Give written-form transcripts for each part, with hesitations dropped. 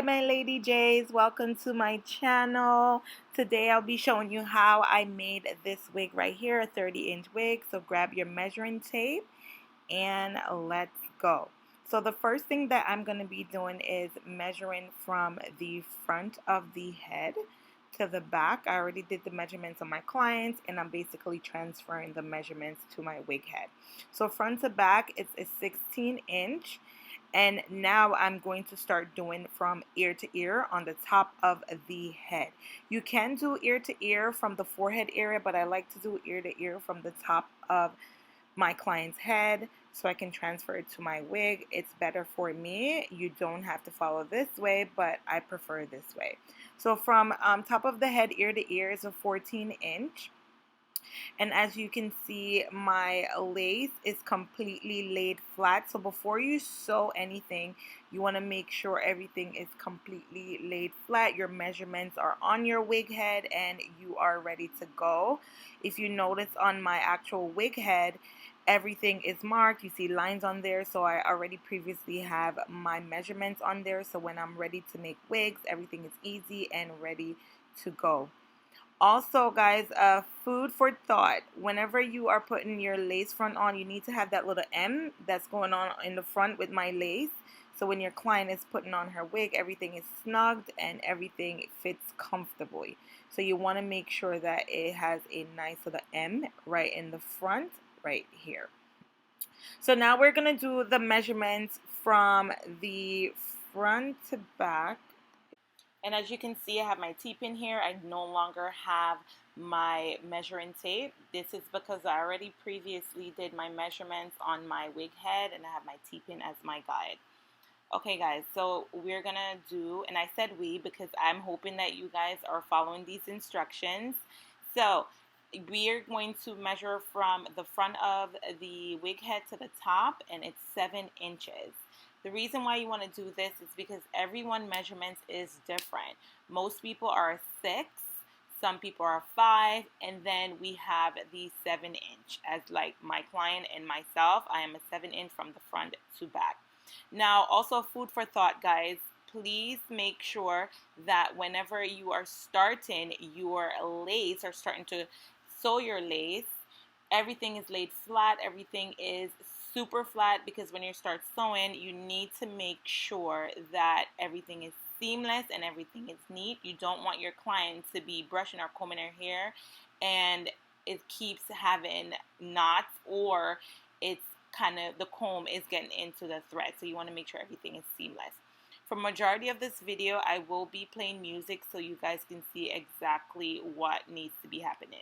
Hi my Lady J's, welcome to my channel. Today I'll be showing you how I made this wig right here, a 30-inch wig. So grab your measuring tape and let's go. So the first thing that I'm going to be doing is measuring from the front of the head to the back. I already did the measurements on my clients and I'm basically transferring the measurements to my wig head. So front to back, it's a 16-inch. And now I'm going to start doing from ear to ear on the top of the head. You can do ear to ear from the forehead area, but I like to do ear to ear from the top of my client's head so I can transfer it to my wig. It's better for me. You don't have to follow this way, but I prefer this way. So from top of the head, ear to ear is a 14-inch. And as you can see, my lace is completely laid flat. So before you sew anything, you want to make sure everything is completely laid flat. Your measurements are on your wig head and you are ready to go. If you notice on my actual wig head, everything is marked. You see lines on there, so I already previously have my measurements on there. So when I'm ready to make wigs, everything is easy and ready to go. Also, guys, food for thought. Whenever you are putting your lace front on, you need to have that little M that's going on in the front with my lace. So when your client is putting on her wig, everything is snugged and everything fits comfortably. So you want to make sure that it has a nice little M right in the front, right here. So now we're going to do the measurements from the front to back. And as you can see, I have my tape in here. I no longer have my measuring tape. This is because I already previously did my measurements on my wig head and I have my tape in as my guide. Okay guys, so we're gonna do, and I said we because I'm hoping that you guys are following these instructions. So we are going to measure from the front of the wig head to the top, and it's 7 inches. The reason why you want to do this is because everyone's measurements is different. Most people are 6, some people are 5, and then we have the 7-inch. As like my client and myself, I am a 7-inch from the front to back. Now, also food for thought, guys. Please make sure that whenever you are starting your lace or starting to sew your lace, everything is laid flat, everything is super flat, because when you start sewing, you need to make sure that everything is seamless and everything is neat. You don't want your client to be brushing or combing her hair and it keeps having knots, or it's kind of, the comb is getting into the thread. So you want to make sure everything is seamless. For majority of this video, I will be playing music so you guys can see exactly what needs to be happening.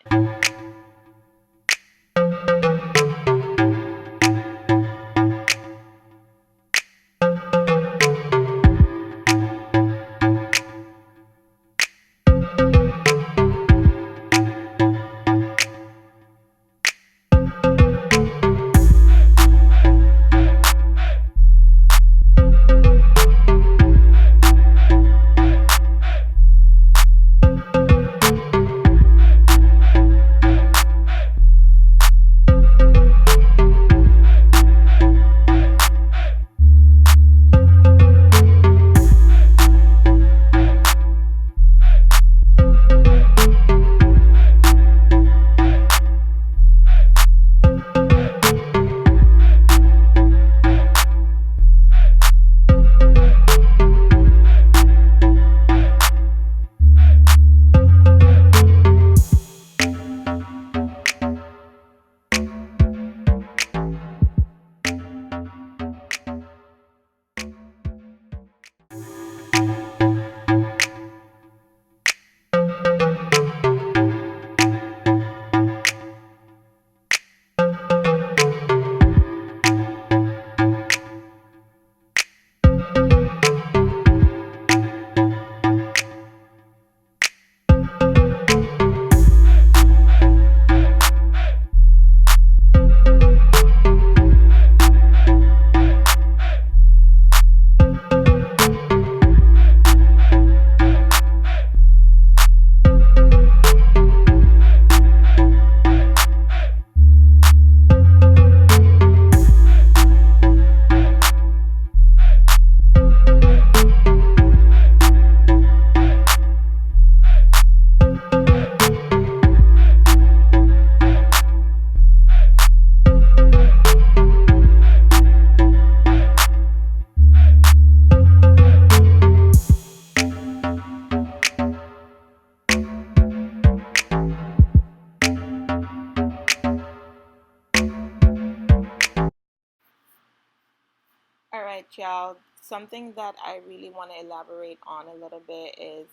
y'all, something that I really want to elaborate on a little bit is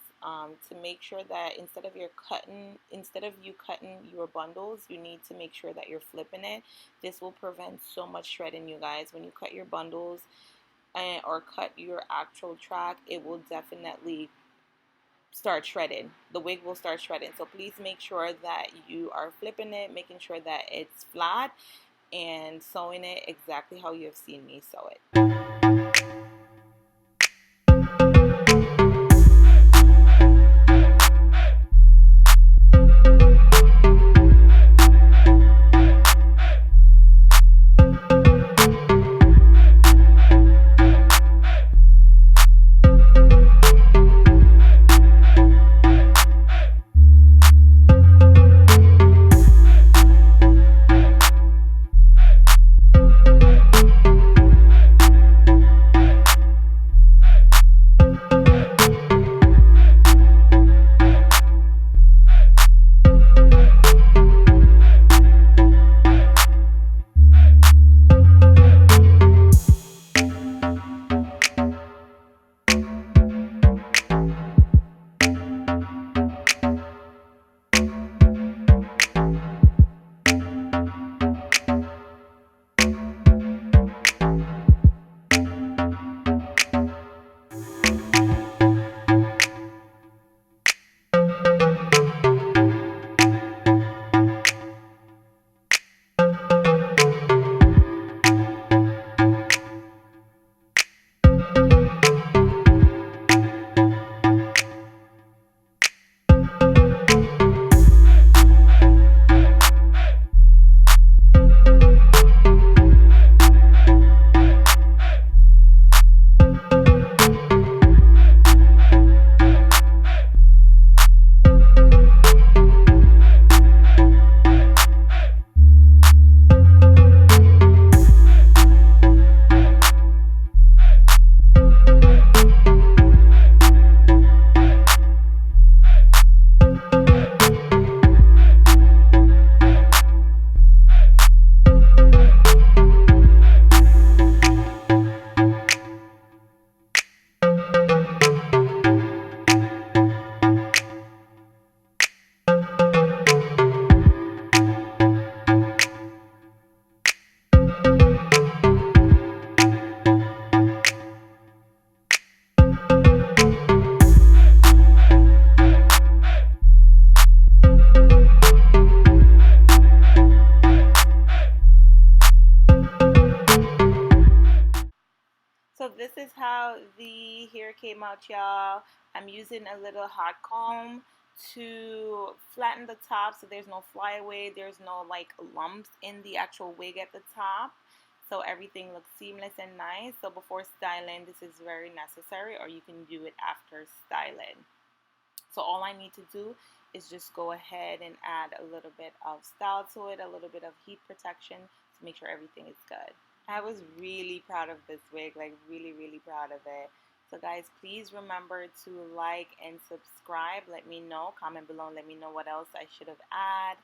to make sure that instead of you cutting your bundles, you need to make sure that you're flipping it. This will prevent so much shredding, you guys. When you cut your bundles or cut your actual track, it will definitely start shredding. The wig will start shredding. So please make sure that you are flipping it, making sure that it's flat, and sewing it exactly how you have seen me sew it. So this is how the hair came out, y'all. I'm using a little hot comb to flatten the top so there's no flyaway, there's no like lumps in the actual wig at the top. So everything looks seamless and nice. So before styling, this is very necessary, or you can do it after styling. So all I need to do is just go ahead and add a little bit of style to it, a little bit of heat protection to make sure everything is good. I was really proud of this wig, like really proud of it. So guys, please remember to like and subscribe. Let me know, comment below, let me know what else I should have added.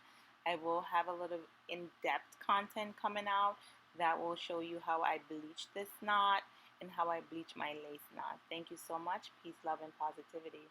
I will have a little in-depth content coming out that will show you how I bleach this knot and how I bleach my lace knot. Thank you so much. Peace, love, and positivity.